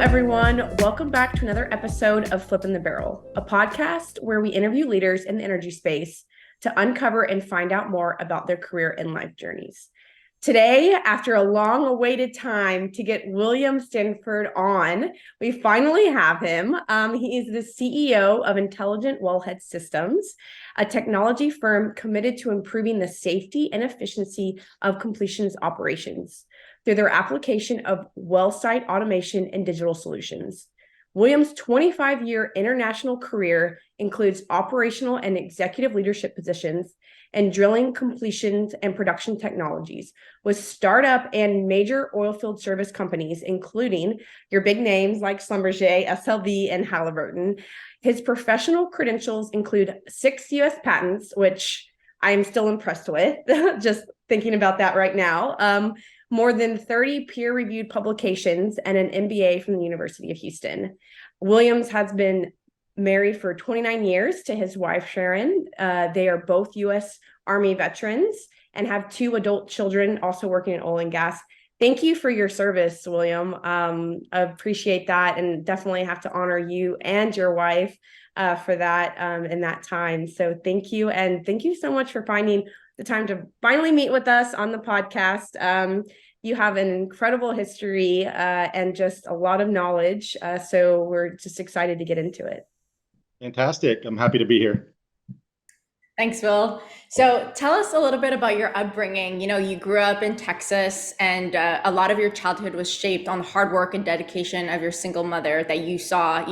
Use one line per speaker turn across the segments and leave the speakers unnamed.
everyone. Welcome back to another episode of Flipping the Barrel, a podcast where we interview leaders in the energy space to uncover and find out more about their career and life journeys. Today, after a long-awaited time to get William Standifird on, we finally have him. He is the CEO of Intelligent Wellhead Systems, a technology firm committed to improving the safety and efficiency of completions operations through their application of well site automation and digital solutions. William's 25-year international career includes operational and executive leadership positions in drilling, completions, and production technologies with startup and major oilfield service companies, including your big names like Schlumberger, SLB, and Halliburton. His professional credentials include 6 U.S. patents, which I am still impressed with, just thinking about that right now. More than 30 peer-reviewed publications, and an MBA from the University of Houston. Williams has been married for 29 years to his wife, Sharon. They are both U.S. Army veterans and have 2 adult children also working in oil and gas. Thank you for your service, William. I appreciate that, and definitely have to honor you and your wife for that in that time. So thank you, and thank you so much for finding the time to finally meet with us on the podcast. You have an incredible history and just a lot of knowledge. So we're just excited to get into it.
Fantastic. I'm happy to be here.
Thanks, Will. So tell us a little bit about your upbringing. You know, you grew up in Texas, and a lot of your childhood was shaped on the hard work and dedication of your single mother that you saw,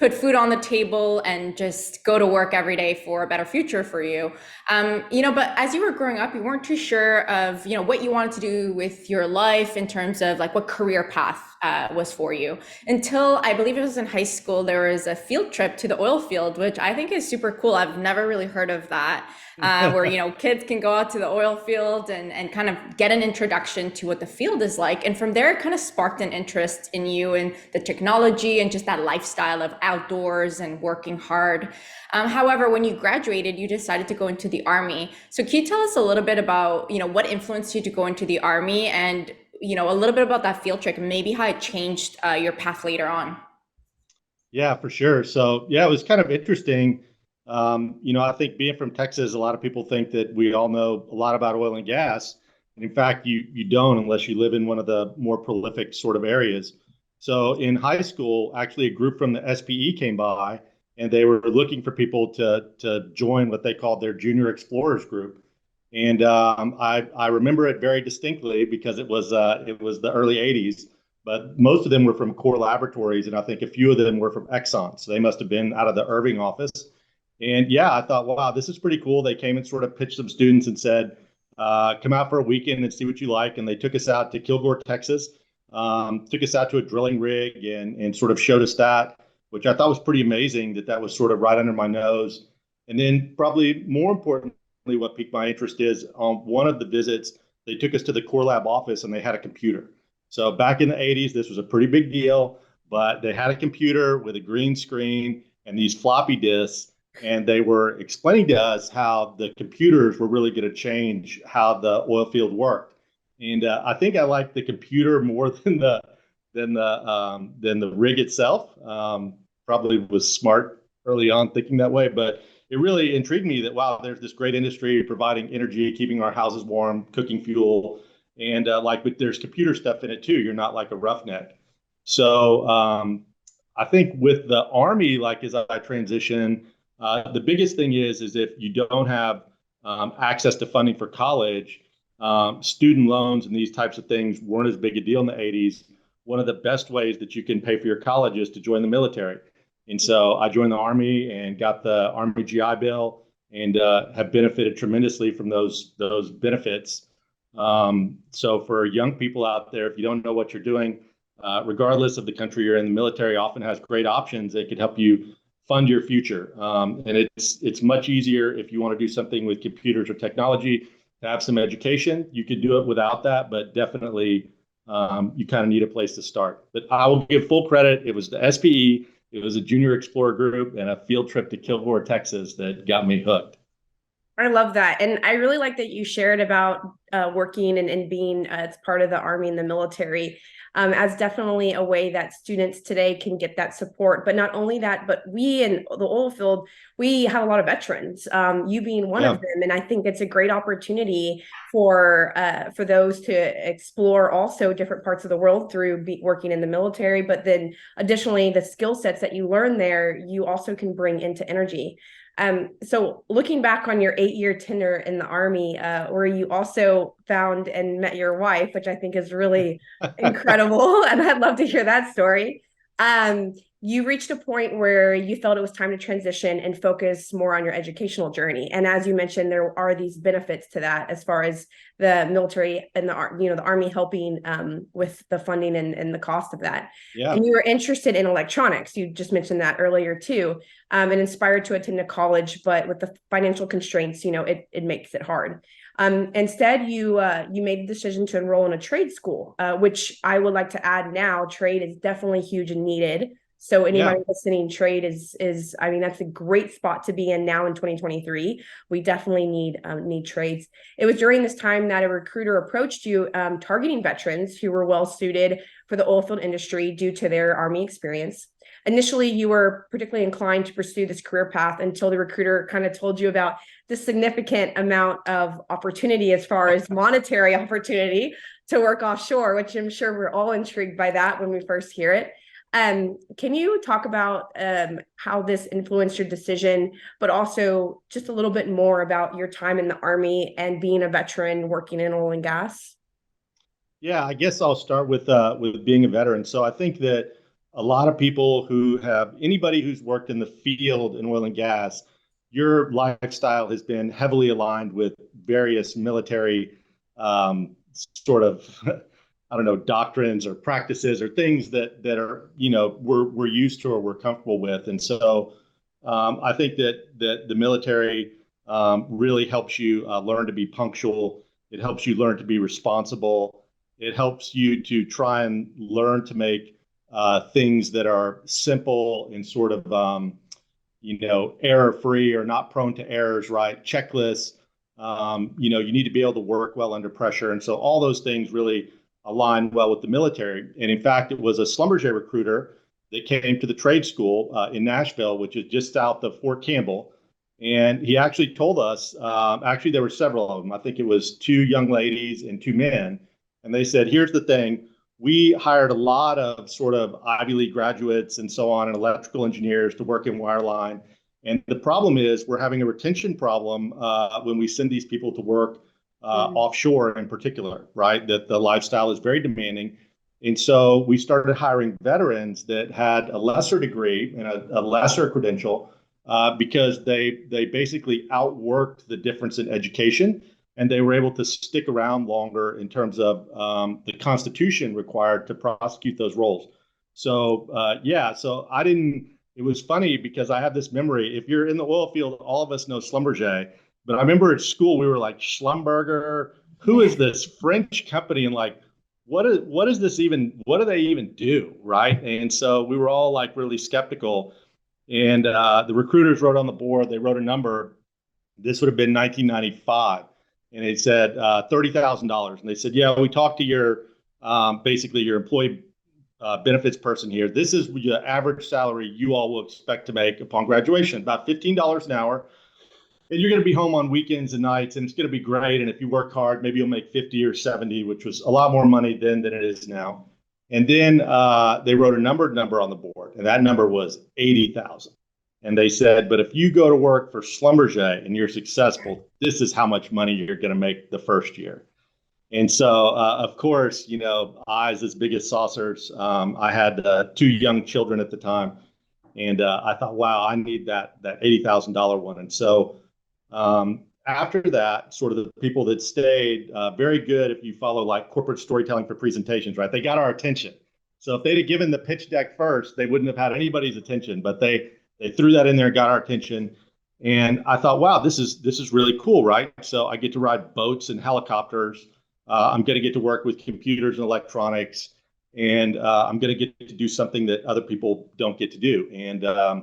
put food on the table and just go to work every day for a better future for you. But as you were growing up, you weren't too sure of, what you wanted to do with your life in terms of like what career path was for you, until I believe it was in high school. There was a field trip to the oil field, which I think is super cool. I've never really heard of that, where kids can go out to the oil field and kind of get an introduction to what the field is like. And from there, it kind of sparked an interest in you and the technology and just that lifestyle of outdoors and working hard. However, when you graduated, you decided to go into the Army. So can you tell us a little bit about what influenced you to go into the Army, and a little bit about that field trip and maybe how it changed your path later on?
Yeah, for sure. So yeah, it was kind of interesting. I think being from Texas, a lot of people think that we all know a lot about oil and gas. And in fact, you don't unless you live in one of the more prolific sort of areas. So in high school, actually a group from the SPE came by, and they were looking for people to join what they called their Junior Explorers group. And I remember it very distinctly because it was the early 80s, but most of them were from Core Laboratories, and I think a few of them were from Exxon. So they must have been out of the Irving office. And yeah, I thought, wow, this is pretty cool. They came and sort of pitched some students and said, come out for a weekend and see what you like. And they took us out to Kilgore, Texas, took us out to a drilling rig and sort of showed us that, which I thought was pretty amazing that was sort of right under my nose. And then probably more importantly, what piqued my interest is on one of the visits, they took us to the Core Lab office and they had a computer. So back in the 80s, this was a pretty big deal, but they had a computer with a green screen and these floppy disks. And they were explaining to us how the computers were really going to change how the oil field worked. And I think I liked the computer more than the rig itself. Probably was smart early on thinking that way, but it really intrigued me that, wow, there's this great industry providing energy, keeping our houses warm, cooking fuel, and but there's computer stuff in it too. You're not like a roughneck. So I think with the Army, like as I transition, the biggest thing is if you don't have access to funding for college, student loans and these types of things weren't as big a deal in the 80s. One of the best ways that you can pay for your college is to join the military. And so I joined the Army and got the Army GI Bill and have benefited tremendously from those benefits. So for young people out there, if you don't know what you're doing, regardless of the country you're in, the military often has great options that could help you fund your future. And it's much easier if you want to do something with computers or technology to have some education. You could do it without that, but definitely you kind of need a place to start. But I will give full credit. It was the SPE. It was a Junior Explorer group and a field trip to Kilgore, Texas that got me hooked.
I love that. And I really like that you shared about working and being as part of the Army and the military, as definitely a way that students today can get that support. But not only that, but we in the oil field, we have a lot of veterans, you being one of them. And I think it's a great opportunity for those to explore also different parts of the world through working in the military. But then additionally, the skill sets that you learn there, you also can bring into energy. So looking back on your 8-year tenure in the Army, where you also found and met your wife, which I think is really incredible, and I'd love to hear that story. You reached a point where you felt it was time to transition and focus more on your educational journey. And as you mentioned, there are these benefits to that as far as the military and the Army helping with the funding and the cost of that.
Yeah.
And you were interested in electronics. You just mentioned that earlier too, and inspired to attend a college, but with the financial constraints, it makes it hard. Instead, you made the decision to enroll in a trade school, which I would like to add now. Trade is definitely huge and needed. So anybody listening, trade is I mean, that's a great spot to be in now in 2023. We definitely need trades. It was during this time that a recruiter approached you, targeting veterans who were well suited for the oilfield industry due to their Army experience. Initially, you were particularly inclined to pursue this career path until the recruiter kind of told you about the significant amount of opportunity as far as monetary opportunity to work offshore, which I'm sure we're all intrigued by that when we first hear it. Can you talk about how this influenced your decision, but also just a little bit more about your time in the Army and being a veteran working in oil and gas?
Yeah, I guess I'll start with being a veteran. So I think that a lot of people anybody who's worked in the field in oil and gas, your lifestyle has been heavily aligned with various military sort of I don't know, doctrines or practices or things that are, we're used to or we're comfortable with. And so I think that the military really helps you learn to be punctual. It helps you learn to be responsible. It helps you to try and learn to make things that are simple and sort of, error-free or not prone to errors, right? Checklists. You need to be able to work well under pressure. And so all those things really align well with the military. And in fact, it was a Schlumberger recruiter that came to the trade school in Nashville, which is just south of Fort Campbell. And he actually told us, actually, there were several of them. I think it was 2 young ladies and 2 men. And they said, here's the thing. We hired a lot of sort of Ivy League graduates and so on and electrical engineers to work in wireline. And the problem is we're having a retention problem when we send these people to work offshore in particular, right? That the lifestyle is very demanding. And so we started hiring veterans that had a lesser degree and a lesser credential because they basically outworked the difference in education, and they were able to stick around longer in terms of the Constitution required to prosecute those roles. So it was funny because I have this memory. If you're in the oil field, all of us know Schlumberger. But I remember at school, we were like, Schlumberger, who is this French company? And like, what is this even, what do they even do, right? And so we were all like really skeptical. And the recruiters wrote on the board, they wrote a number. This would have been 1995. And it said $30,000. And they said, yeah, we talked to your, basically your employee benefits person here. This is the average salary you all will expect to make upon graduation, about $15 an hour. And you're going to be home on weekends and nights, and it's going to be great. And if you work hard, maybe you'll make 50 or 70, which was a lot more money then than it is now. And then they wrote a number on the board, and that number was 80,000. And they said, but if you go to work for Schlumberger and you're successful, this is how much money you're going to make the first year. And so, of course, eyes as big as saucers. I had 2 young children at the time, and I thought, wow, I need that $80,000 one. And so after that, sort of the people that stayed, very good if you follow like corporate storytelling for presentations, right? They got our attention. So if they'd have given the pitch deck first, they wouldn't have had anybody's attention, but they threw that in there, got our attention. And I thought, wow, this is really cool, right? So I get to ride boats and helicopters. I'm going to get to work with computers and electronics, and I'm going to get to do something that other people don't get to do. And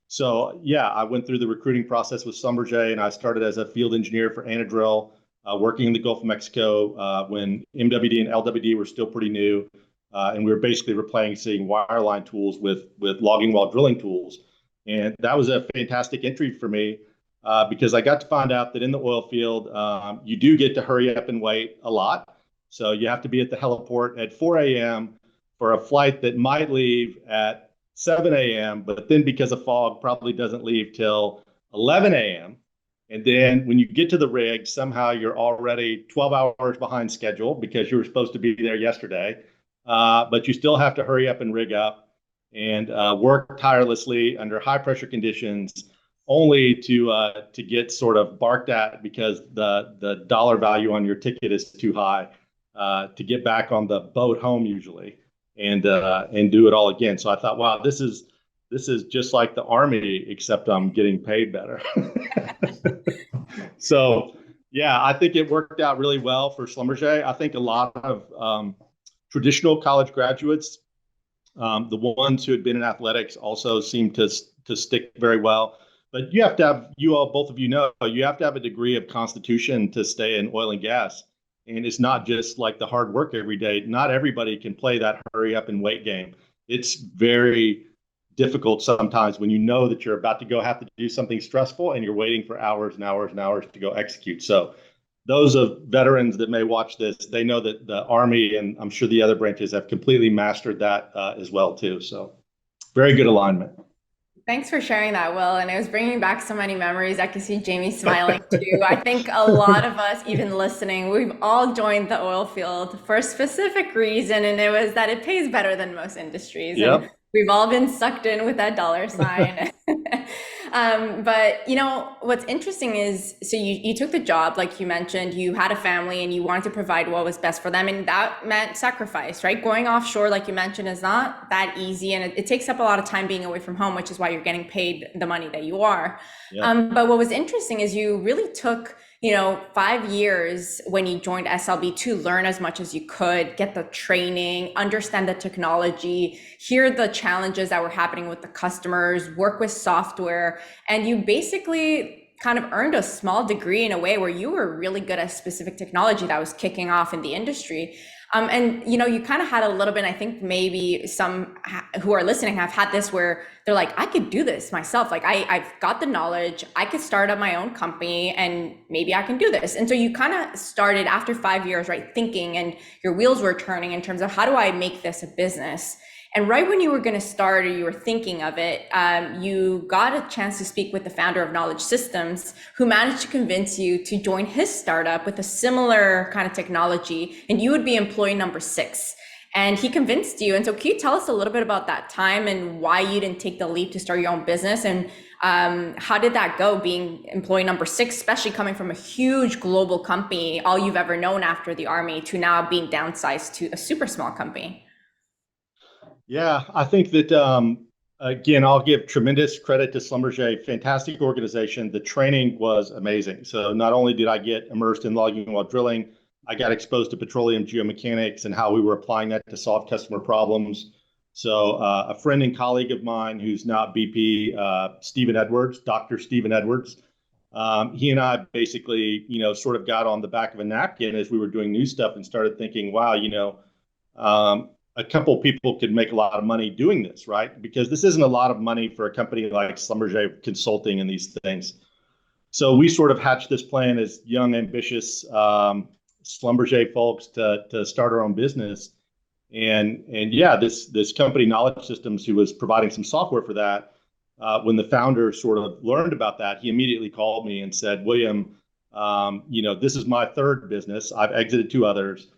so, yeah, I went through the recruiting process with Schlumberger, and I started as a field engineer for Anadril. working in the Gulf of Mexico when MWD and LWD were still pretty new. And we were basically replacing wireline tools with logging while drilling tools. And that was a fantastic entry for me because I got to find out that in the oil field, you do get to hurry up and wait a lot. So you have to be at the heliport at 4 a.m. for a flight that might leave at 7 a.m., but then because of fog, probably doesn't leave till 11 a.m. And then when you get to the rig, somehow you're already 12 hours behind schedule because you were supposed to be there yesterday. But you still have to hurry up and rig up and work tirelessly under high pressure conditions, only to get sort of barked at because the dollar value on your ticket is too high to get back on the boat home usually and do it all again. So I thought, wow, this is just like the Army, except I'm getting paid better. So yeah, I think it worked out really well for Schlumberger. I think a lot of traditional college graduates, the ones who had been in athletics, also seemed to stick very well. But you have to have, both of you know, you have to have a degree of constitution to stay in oil and gas. And it's not just like the hard work every day. Not everybody can play that hurry up and wait game. It's very difficult sometimes when you know that you're about to have to do something stressful and you're waiting for hours and hours and hours to go execute. So those of veterans that may watch this, they know that the Army and I'm sure the other branches have completely mastered that as well too. So very good alignment.
Thanks for sharing that, Will. And it was bringing back so many memories. I can see Jamie smiling too. I think a lot of us, even listening, we've all joined the oil field for a specific reason, and it was that it pays better than most industries.
Yep.
And we've all been sucked in with that dollar sign. But what's interesting is, so you took the job, like you mentioned, you had a family and you wanted to provide what was best for them. And that meant sacrifice, right? Going offshore, like you mentioned, is not that easy. And it takes up a lot of time being away from home, which is why you're getting paid the money that you are. Yep. But what was interesting is you really took 5 years when you joined SLB to learn as much as you could, get the training, understand the technology, hear the challenges that were happening with the customers, work with software, and you basically kind of earned a small degree in a way where you were really good at specific technology that was kicking off in the industry. And you kind of had a little bit, I think maybe some who are listening have had this where they're like, I could do this myself. Like I've got the knowledge, I could start up my own company and maybe I can do this. And so you kind of started after 5 years, right, thinking, and your wheels were turning in terms of how do I make this a business? And right when you were going to start, or you were thinking of it, you got a chance to speak with the founder of Knowledge Systems, who managed to convince you to join his startup with a similar kind of technology, and you would be employee number 6. And he convinced you. And so can you tell us a little bit about that time and why you didn't take the leap to start your own business? And how did that go, being employee number 6, especially coming from a huge global company, all you've ever known after the Army, to now being downsized to a super small company?
Yeah, I think that, again, I'll give tremendous credit to Schlumberger, fantastic organization. The training was amazing. So not only did I get immersed in logging while drilling, I got exposed to petroleum geomechanics and how we were applying that to solve customer problems. So a friend and colleague of mine who's now at BP, Stephen Edwards, Dr. Stephen Edwards, he and I basically, sort of got on the back of a napkin as we were doing new stuff and started thinking, wow, a couple people could make a lot of money doing this, right? Because this isn't a lot of money for a company like Schlumberger Consulting and these things. So we sort of hatched this plan as young, ambitious Schlumberger folks to start our own business. And yeah, this company, Knowledge Systems, who was providing some software for that, when the founder sort of learned about that, he immediately called me and said, William, this is my 3rd business. I've exited 2 others.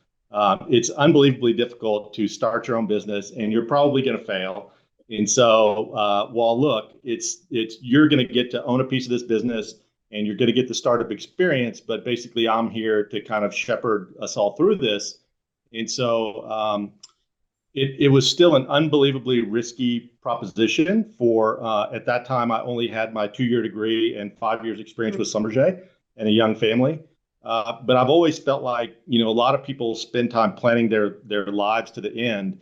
It's unbelievably difficult to start your own business, and you're probably going to fail. And so, well, look, it's you're going to get to own a piece of this business, and you're going to get the startup experience. But basically, I'm here to kind of shepherd us all through this. And so, it was still an unbelievably risky proposition. For at that time, I only had my 2-year degree and 5 years experience with Schlumberger and a young family. But I've always felt like, a lot of people spend time planning their lives to the end.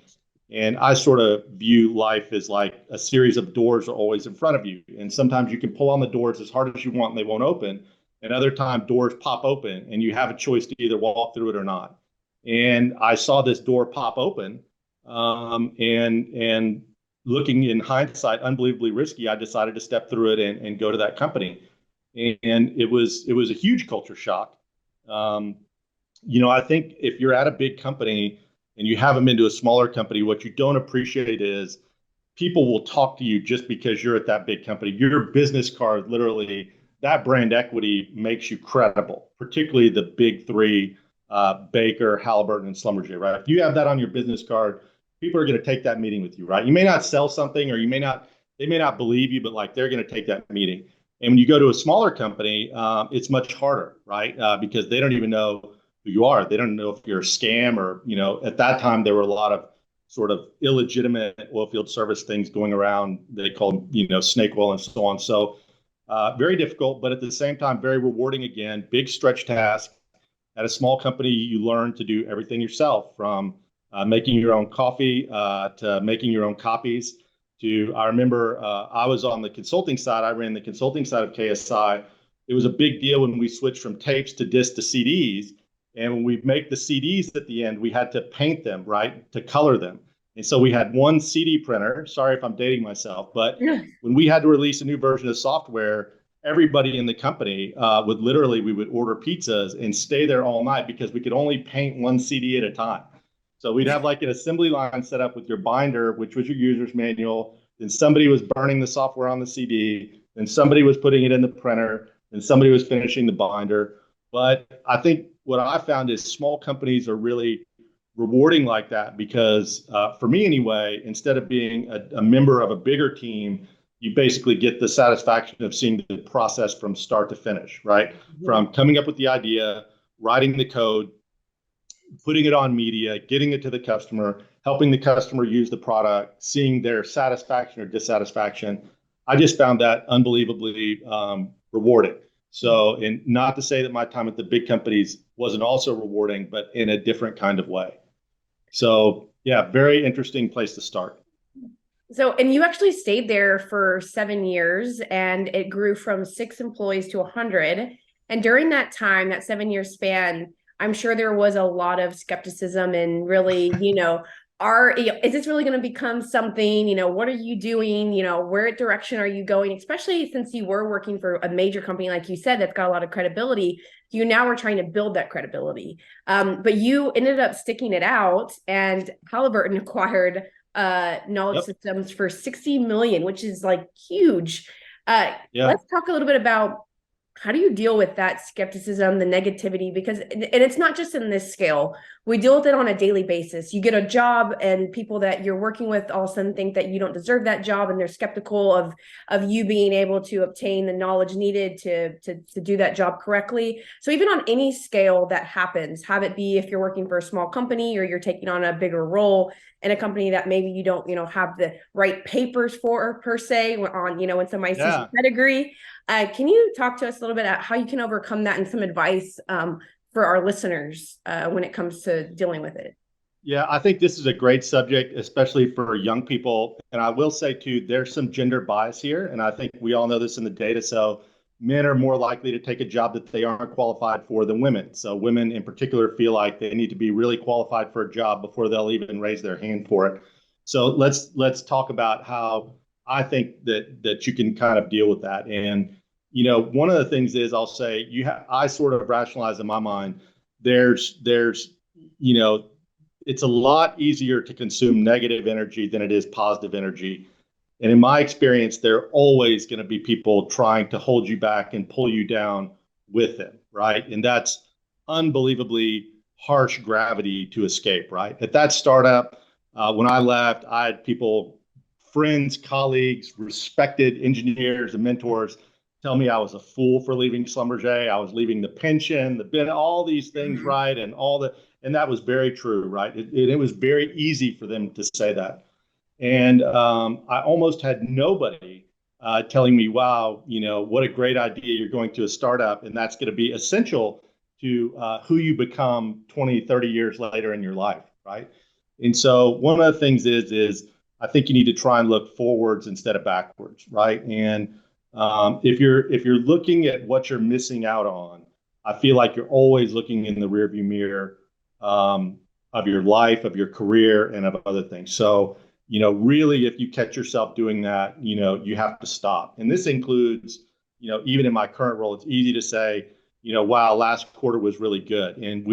And I sort of view life as like a series of doors are always in front of you. And sometimes you can pull on the doors as hard as you want and they won't open. and other time doors pop open and you have a choice to either walk through it or not. And I saw this door pop open, and looking in hindsight, unbelievably risky. I decided to step through it and go to that company, and it was a huge culture shock. Um, I think if you're at a big company and you haven't been to a smaller company, what you don't appreciate is people will talk to you just because you're at that big company. Your business card, literally, that brand equity makes you credible, particularly the big three, Baker, Halliburton, and Schlumberger, right? If you have that on your business card, people are going to take that meeting with you, right? You may not sell something, or they may not believe you, but like they're going to take that meeting. And when you go to a smaller company, it's much harder, right? Because they don't even know who you are. They don't know if you're a scam, or, at that time, there were a lot of sort of illegitimate oil field service things going around. They called, snake oil and so on. So very difficult, but at the same time, very rewarding. Again, big stretch task. At a small company, you learn to do everything yourself, from making your own coffee to making your own copies. I remember I was on the consulting side. I ran the consulting side of KSI. It was a big deal when we switched from tapes to discs to CDs. And when we make the CDs at the end, we had to paint them, right, to color them. And so we had one CD printer. Sorry if I'm dating myself, but when we had to release a new version of software, everybody in the company we would order pizzas and stay there all night because we could only paint one CD at a time. So we'd have like an assembly line set up with your binder, which was your user's manual. Then somebody was burning the software on the CD. Then somebody was putting it in the printer. And somebody was finishing the binder. But I think what I found is small companies are really rewarding like that because, for me anyway, instead of being a member of a bigger team, you basically get the satisfaction of seeing the process from start to finish, right? Mm-hmm. From coming up with the idea, writing the code, putting it on media, getting it to the customer, helping the customer use the product, seeing their satisfaction or dissatisfaction. I just found that unbelievably rewarding. So, and not to say that my time at the big companies wasn't also rewarding, but in a different kind of way. So, yeah, very interesting place to start.
So, and you actually stayed there for 7 years, and it grew from 6 employees to 100. And during that time, that 7-year span, I'm sure there was a lot of skepticism and really, is this really going to become something? What are you doing? Where direction are you going? Especially since you were working for a major company, like you said, that's got a lot of credibility. You now are trying to build that credibility. But you ended up sticking it out, and Halliburton acquired Knowledge Systems for $60 million, which is like huge. Let's talk a little bit about how do you deal with that skepticism, the negativity? Because, and it's not just in this scale, we deal with it on a daily basis. You get a job and people that you're working with all of a sudden think that you don't deserve that job, and they're skeptical of you being able to obtain the knowledge needed to do that job correctly. So even on any scale that happens, have it be if you're working for a small company or you're taking on a bigger role in a company that maybe you don't, have the right papers for per se on, when somebody sees a pedigree. Can you talk to us a little bit about how you can overcome that and some advice for our listeners when it comes to dealing with it?
Yeah, I think this is a great subject, especially for young people. And I will say, too, there's some gender bias here. And I think we all know this in the data. So men are more likely to take a job that they aren't qualified for than women. So women in particular feel like they need to be really qualified for a job before they'll even raise their hand for it. So let's talk about how I think that you can kind of deal with that. And, one of the things is I'll say I sort of rationalize in my mind, there's, it's a lot easier to consume negative energy than it is positive energy. And in my experience, there are always going to be people trying to hold you back and pull you down with them, right? And that's unbelievably harsh gravity to escape, right? At that startup, when I left, I had people, friends, colleagues, respected engineers and mentors tell me I was a fool for leaving Schlumberger. I was leaving the pension, all these things, right? And that was very true, right? It was very easy for them to say that. And I almost had nobody telling me, wow, what a great idea you're going to a startup. And that's going to be essential to who you become 20, 30 years later in your life, right? And so one of the things is I think you need to try and look forwards instead of backwards, right? And If you're looking at what you're missing out on, I feel like you're always looking in the rearview mirror of your life, of your career, and of other things. So, really, if you catch yourself doing that, you have to stop. And this includes, even in my current role, it's easy to say, wow, last quarter was really good. And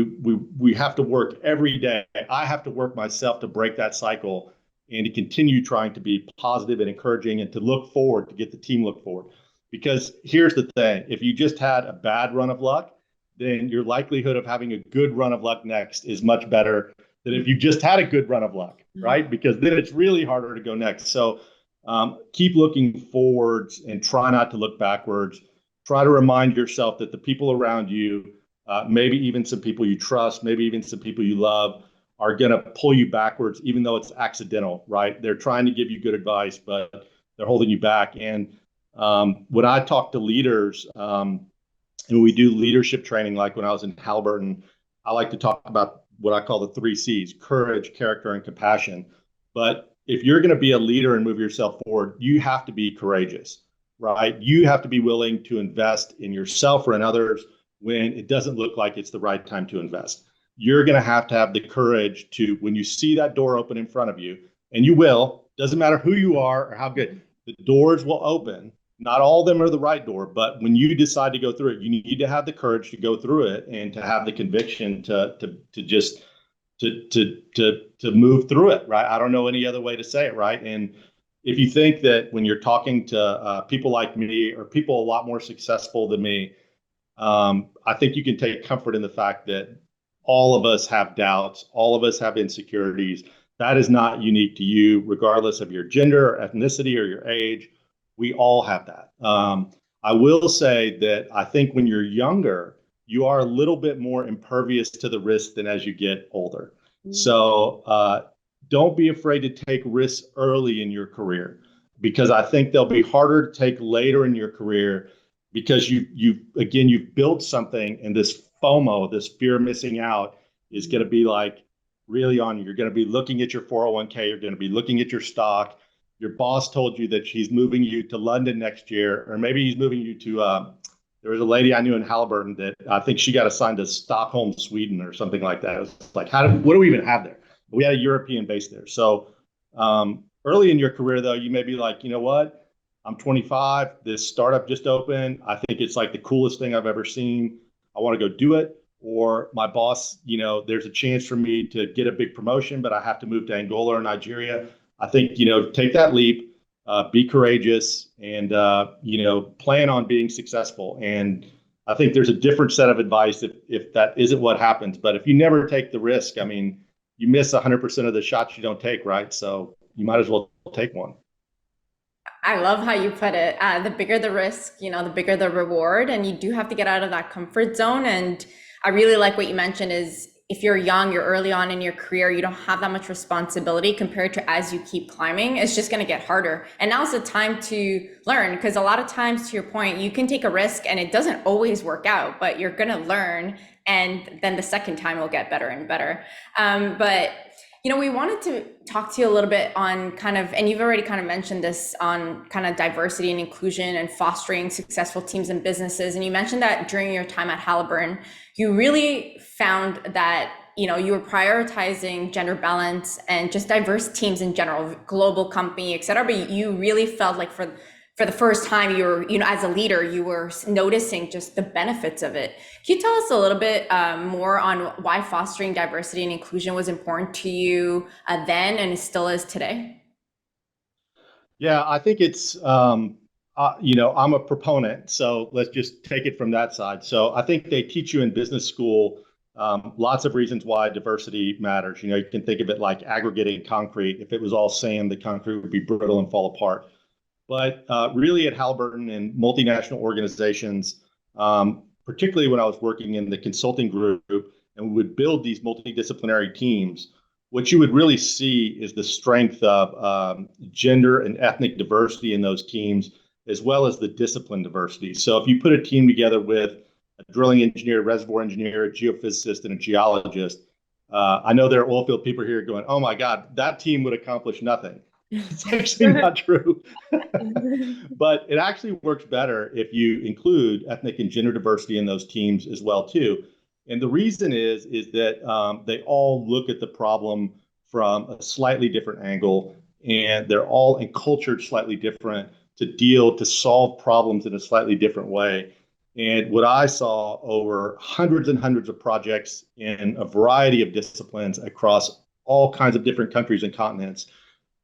we have to work every day. I have to work myself to break that cycle and to continue trying to be positive and encouraging and to look forward, to get the team look forward. Because here's the thing, if you just had a bad run of luck, then your likelihood of having a good run of luck next is much better than if you just had a good run of luck, right? Because then it's really harder to go next. So keep looking forwards and try not to look backwards. Try to remind yourself that the people around you, maybe even some people you trust, maybe even some people you love, are going to pull you backwards, even though it's accidental, right? They're trying to give you good advice, but they're holding you back. And when I talk to leaders, and we do leadership training, like when I was in Halliburton, I like to talk about what I call the 3 C's: courage, character, and compassion. But if you're going to be a leader and move yourself forward, you have to be courageous, right? You have to be willing to invest in yourself or in others when it doesn't look like it's the right time to invest. You're going to have the courage to, when you see that door open in front of you, and you will, doesn't matter who you are or how good, the doors will open. Not all of them are the right door, but when you decide to go through it, you need to have the courage to go through it and to have the conviction to move through it, right? I don't know any other way to say it, right? And if you think that when you're talking to people like me or people a lot more successful than me, I think you can take comfort in the fact that all of us have doubts, all of us have insecurities. That is not unique to you, regardless of your gender, or ethnicity, or your age. We all have that. I will say that I think when you're younger, you are a little bit more impervious to the risk than as you get older. So don't be afraid to take risks early in your career, because I think they'll be harder to take later in your career, because you've built something, and this FOMO, this fear of missing out, is going to be like really on you. You're going to be looking at your 401k. You're going to be looking at your stock. Your boss told you that she's moving you to London next year, or maybe he's moving you to, there was a lady I knew in Halliburton that I think she got assigned to Stockholm, Sweden, or something like that. It was like, what do we even have there? We had a European base there. So early in your career, though, you may be like, you know what? I'm 25. This startup just opened. I think it's like the coolest thing I've ever seen. I want to go do it. Or my boss, there's a chance for me to get a big promotion, but I have to move to Angola or Nigeria. I think, take that leap, be courageous, and, plan on being successful. And I think there's a different set of advice if that isn't what happens. But if you never take the risk, I mean, you miss 100% of the shots you don't take, right? So you might as well take one.
I love how you put it. The bigger the risk, the bigger the reward, and you do have to get out of that comfort zone. And I really like what you mentioned is, if you're young, you're early on in your career, you don't have that much responsibility compared to as you keep climbing, it's just going to get harder. And now's the time to learn, because a lot of times, to your point, you can take a risk and it doesn't always work out, but you're going to learn. And then the second time will get better and better. But we wanted to talk to you a little bit on kind of, and you've already kind of mentioned this, on kind of diversity and inclusion and fostering successful teams and businesses. And you mentioned that during your time at Halliburton, you really found that, you were prioritizing gender balance and just diverse teams in general, global company, et cetera. But you really felt like for the first time, you were, as a leader, you were noticing just the benefits of it. Can you tell us a little bit more on why fostering diversity and inclusion was important to you then and it still is today?
Yeah, I think it's, I'm a proponent. So let's just take it from that side. So I think they teach you in business school lots of reasons why diversity matters. You can think of it like aggregating concrete. If it was all sand, the concrete would be brittle and fall apart. But really at Halliburton and multinational organizations, particularly when I was working in the consulting group and we would build these multidisciplinary teams, what you would really see is the strength of gender and ethnic diversity in those teams, as well as the discipline diversity. So if you put a team together with a drilling engineer, reservoir engineer, a geophysicist, and a geologist, I know there are oil field people here going, oh my God, that team would accomplish nothing. It's actually not true. But it actually works better if you include ethnic and gender diversity in those teams as well too. And the reason is that they all look at the problem from a slightly different angle, and they're all encultured slightly different to solve problems in a slightly different way. And what I saw over hundreds and hundreds of projects in a variety of disciplines across all kinds of different countries and continents,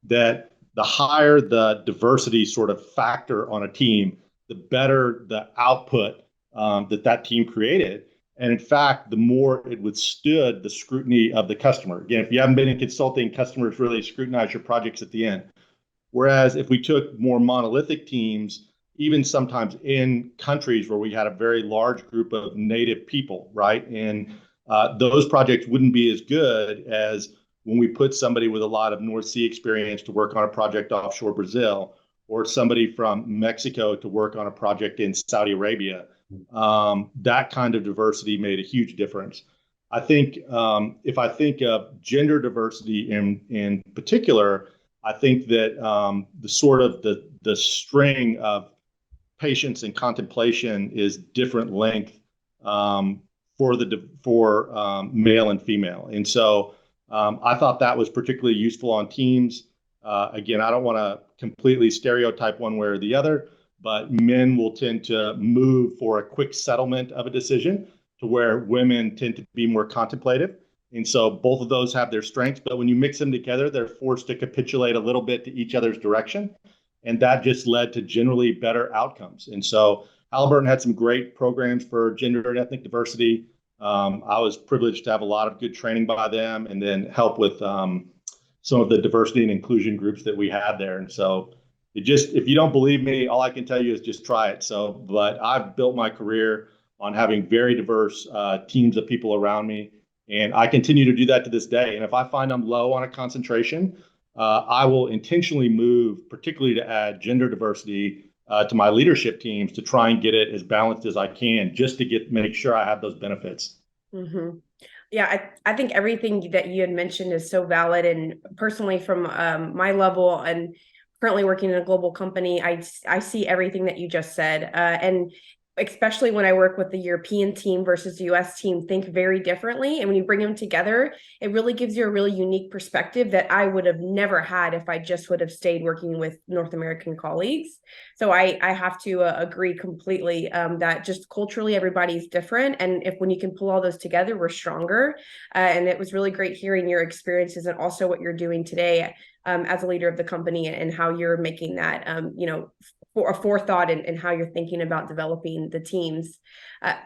that the higher the diversity sort of factor on a team, the better the output that team created. And in fact, the more it withstood the scrutiny of the customer. Again, if you haven't been in consulting, customers really scrutinize your projects at the end. Whereas if we took more monolithic teams, even sometimes in countries where we had a very large group of native people, right? And those projects wouldn't be as good as when we put somebody with a lot of North Sea experience to work on a project offshore Brazil, or somebody from Mexico to work on a project in Saudi Arabia. That kind of diversity made a huge difference. I think if I think of gender diversity in particular, I think that the string of patience and contemplation is different length for male and female, and so I thought that was particularly useful on teams. Again, I don't want to completely stereotype one way or the other, but men will tend to move for a quick settlement of a decision, to where women tend to be more contemplative. And so both of those have their strengths, but when you mix them together, they're forced to capitulate a little bit to each other's direction. And that just led to generally better outcomes. And so Halliburton had some great programs for gender and ethnic diversity. I was privileged to have a lot of good training by them, and then help with some of the diversity and inclusion groups that we had there. And so if you don't believe me, all I can tell you is just try it. So, but I've built my career on having very diverse teams of people around me, and I continue to do that to this day. And if I find I'm low on a concentration, I will intentionally move, particularly to add gender diversity to my leadership teams, to try and get it as balanced as I can, just to make sure I have those benefits.
Mm-hmm. Yeah, I think everything that you had mentioned is so valid. And personally, from my level and currently working in a global company, I see everything that you just said. And especially when I work with the European team versus the US team, think very differently. And when you bring them together, it really gives you a really unique perspective that I would have never had if I just would have stayed working with North American colleagues. So I have to agree completely that just culturally, everybody's different. And when you can pull all those together, we're stronger. And it was really great hearing your experiences, and also what you're doing today as a leader of the company, and how you're making that, for a forethought in how you're thinking about developing the teams.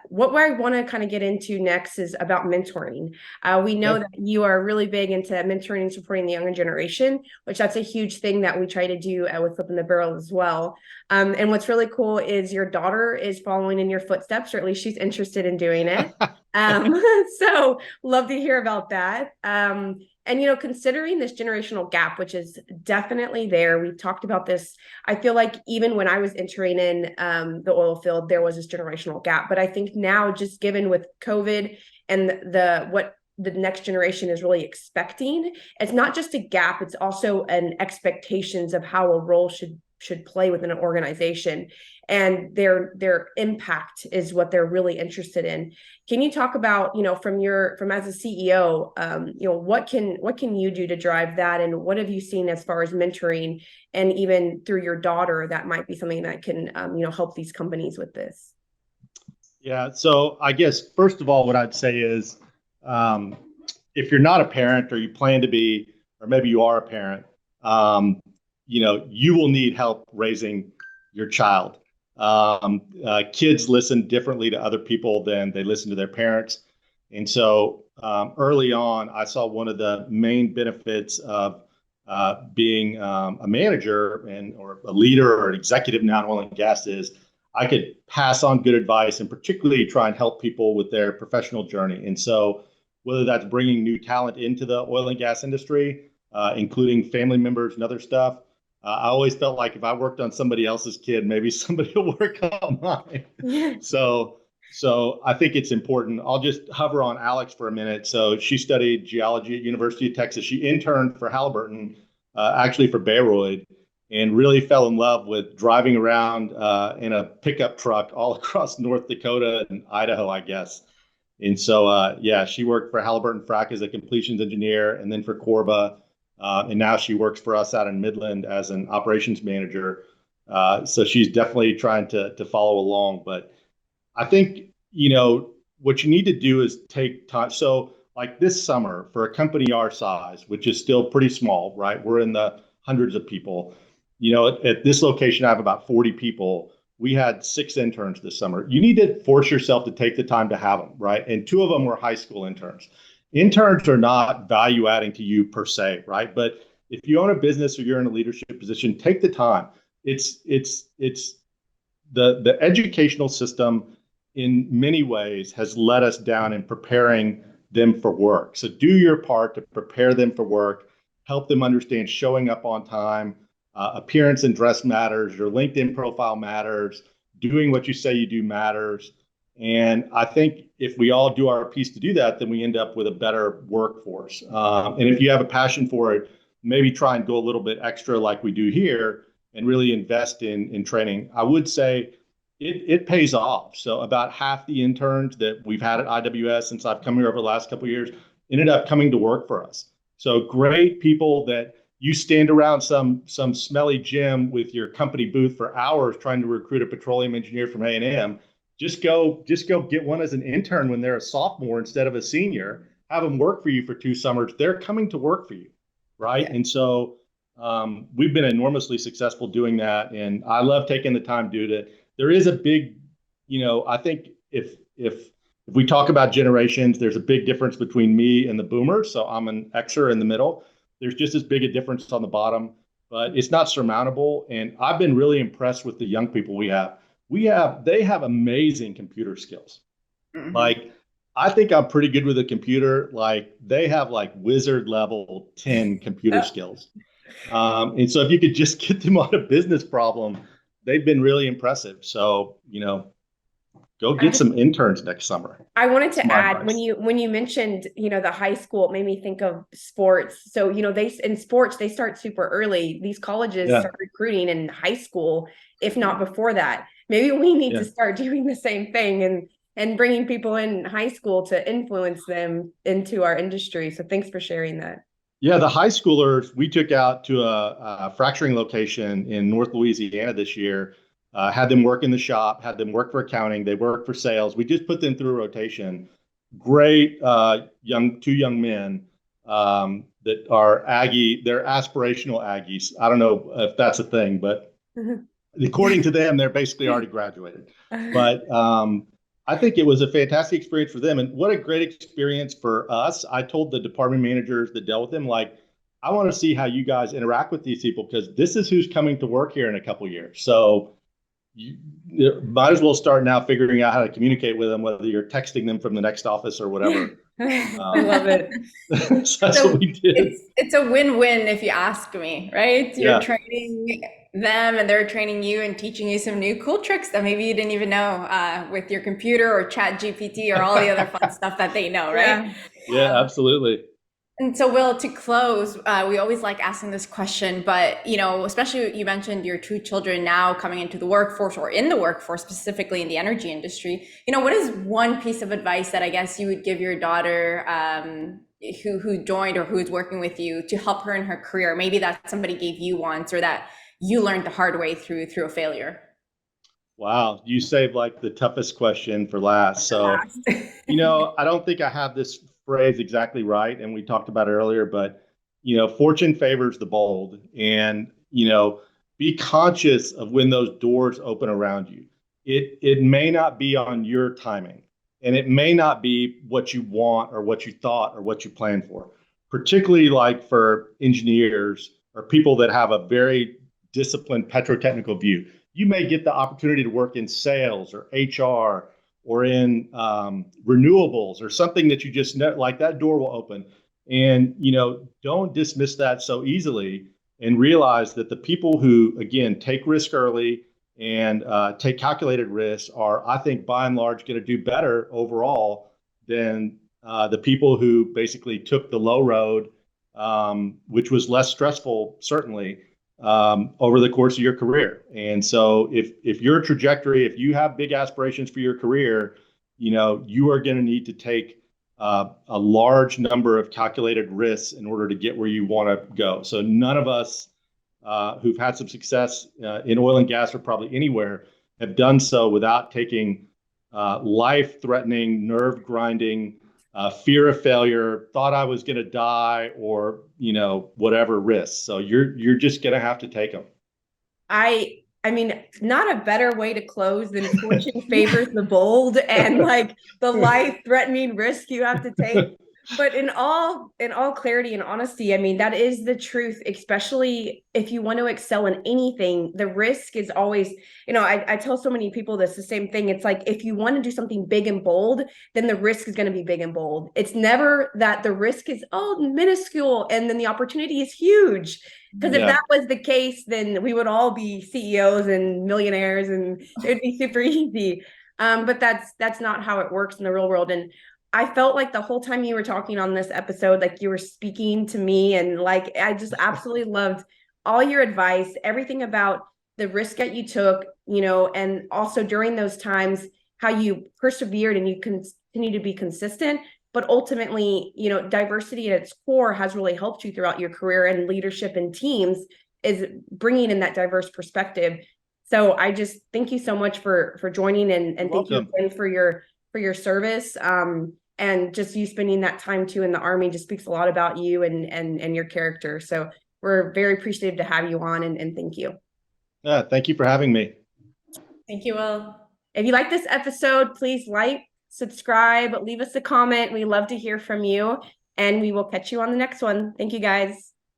What I want to kind of get into next is about mentoring. We know that you are really big into mentoring and supporting the younger generation, which that's a huge thing that we try to do with Flipping the Barrel as well. And what's really cool is your daughter is following in your footsteps, or at least she's interested in doing it. So love to hear about that. And, considering this generational gap, which is definitely there, we've talked about this. I feel like even when I was entering in the oil field, there was this generational gap. But I think now, just given with COVID and what the next generation is really expecting, it's not just a gap, it's also an expectations of how a role should play within an organization, and their impact is what they're really interested in. Can you talk about, from as a CEO, what can you do to drive that, and what have you seen as far as mentoring, and even through your daughter, that might be something that can help these companies with this?
Yeah, so I guess first of all, what I'd say is, if you're not a parent, or you plan to be, or maybe you are a parent, you will need help raising your child. Kids listen differently to other people than they listen to their parents. And so early on, I saw one of the main benefits of being a manager or a leader or an executive now in oil and gas is I could pass on good advice, and particularly try and help people with their professional journey. And so whether that's bringing new talent into the oil and gas industry, including family members and other stuff, I always felt like if I worked on somebody else's kid, maybe somebody will work on mine. Yeah. So I think it's important. I'll just hover on Alex for a minute. So she studied geology at University of Texas. She interned for Halliburton actually for Bayreuth, and really fell in love with driving around in a pickup truck all across North Dakota and Idaho, I guess. And so, yeah, she worked for Halliburton Frac as a completions engineer, and then for Corba, and now she works for us out in Midland as an operations manager. So she's definitely trying to follow along. But I think, what you need to do is take time. So, like this summer, for a company our size, which is still pretty small, right? We're in the hundreds of people. At this location, I have about 40 people. We had 6 interns this summer. You need to force yourself to take the time to have them, right? And 2 of them were high school interns. Interns are not value adding to you per se, right? But if you own a business or you're in a leadership position, take the time. It's the educational system in many ways has let us down in preparing them for work. So do your part to prepare them for work, help them understand showing up on time, appearance and dress matters, your LinkedIn profile matters, doing what you say you do matters. And I think if we all do our piece to do that, then we end up with a better workforce. And if you have a passion for it, maybe try and go a little bit extra like we do here and really invest in training. I would say it pays off. So about half the interns that we've had at IWS since I've come here over the last couple of years ended up coming to work for us. So great people that you stand around some smelly gym with your company booth for hours trying to recruit a petroleum engineer from A&M. Just go get one as an intern when they're a sophomore instead of a senior. Have them work for you for 2 summers. They're coming to work for you, right? Yeah. And so we've been enormously successful doing that, and I love taking the time to do it. There is a big, I think if we talk about generations, there's a big difference between me and the boomers. So I'm an Xer in the middle. There's just as big a difference on the bottom, but it's not surmountable. And I've been really impressed with the young people we have. They have amazing computer skills. Mm-hmm. Like, I think I'm pretty good with a computer. Like, they have like wizard level 10 computer skills. And so if you could just get them on a business problem, they've been really impressive. So, go get some interns next summer.
I wanted to add, when you mentioned, the high school, it made me think of sports. So, in sports, they start super early. These colleges start recruiting in high school, if not before that. Maybe we need to start doing the same thing and bringing people in high school to influence them into our industry. So thanks for sharing that.
Yeah, the high schoolers we took out to a fracturing location in North Louisiana this year. Had them work in the shop, had them work for accounting, they work for sales. We just put them through a rotation. Great two young men that are Aggie, they're aspirational Aggies. I don't know if that's a thing, but according to them, they're basically already graduated. But I think it was a fantastic experience for them. And what a great experience for us. I told the department managers that dealt with them, like, I want to see how you guys interact with these people, because this is who's coming to work here in a couple of years. So you might as well start now figuring out how to communicate with them, whether you're texting them from the next office or whatever.
I love it.
That's what we did.
It's a win-win if you ask me, right? You're training them and they're training you and teaching you some new cool tricks that maybe you didn't even know with your computer or Chat GPT or all the other fun stuff that they know, right?
Yeah, absolutely.
And so, Will, to close, we always like asking this question, but, especially you mentioned your 2 children now coming into the workforce, or in the workforce, specifically in the energy industry. What is one piece of advice that I guess you would give your daughter who joined or who's working with you to help her in her career? Maybe that somebody gave you once, or that you learned the hard way through a failure.
Wow, you saved like the toughest question for last. So, I don't think I have this phrase exactly right, and we talked about it earlier, but fortune favors the bold, and be conscious of when those doors open around you. It may not be on your timing, and it may not be what you want or what you thought or what you planned for, particularly like for engineers or people that have a very disciplined petrotechnical view. You may get the opportunity to work in sales or HR or in renewables or something that you just know, like that door will open. And, don't dismiss that so easily, and realize that the people who, again, take risk early and take calculated risks are, I think, by and large, going to do better overall than the people who basically took the low road which was less stressful, certainly, over the course of your career. And so if your trajectory, if you have big aspirations for your career, you are going to need to take a large number of calculated risks in order to get where you want to go. So none of us who've had some success in oil and gas or probably anywhere have done so without taking life-threatening, nerve-grinding, fear of failure, thought I was going to die, or whatever risks. So you're just going to have to take them.
I mean, not a better way to close than fortune favors the bold and like the life-threatening risk you have to take. But in all clarity and honesty, I mean, that is the truth, especially if you want to excel in anything. The risk is always, I tell so many people this, the same thing. It's like, if you want to do something big and bold, then the risk is going to be big and bold. It's never that the risk is, minuscule, and then the opportunity is huge. Because if that was the case, then we would all be CEOs and millionaires and it would be super easy. But that's not how it works in the real world. And I felt like the whole time you were talking on this episode, like you were speaking to me, and like I just absolutely loved all your advice, everything about the risk that you took, and also during those times, how you persevered and you continue to be consistent. But ultimately, diversity at its core has really helped you throughout your career, and leadership and teams is bringing in that diverse perspective. So I just thank you so much for joining, and thank you again for your service. And just you spending that time too in the Army just speaks a lot about you and your character. So we're very appreciative to have you on, and thank you.
Yeah, thank you for having me.
Thank you, Will.
If you like this episode, please like, subscribe, leave us a comment. We love to hear from you, and we will catch you on the next one. Thank you, guys.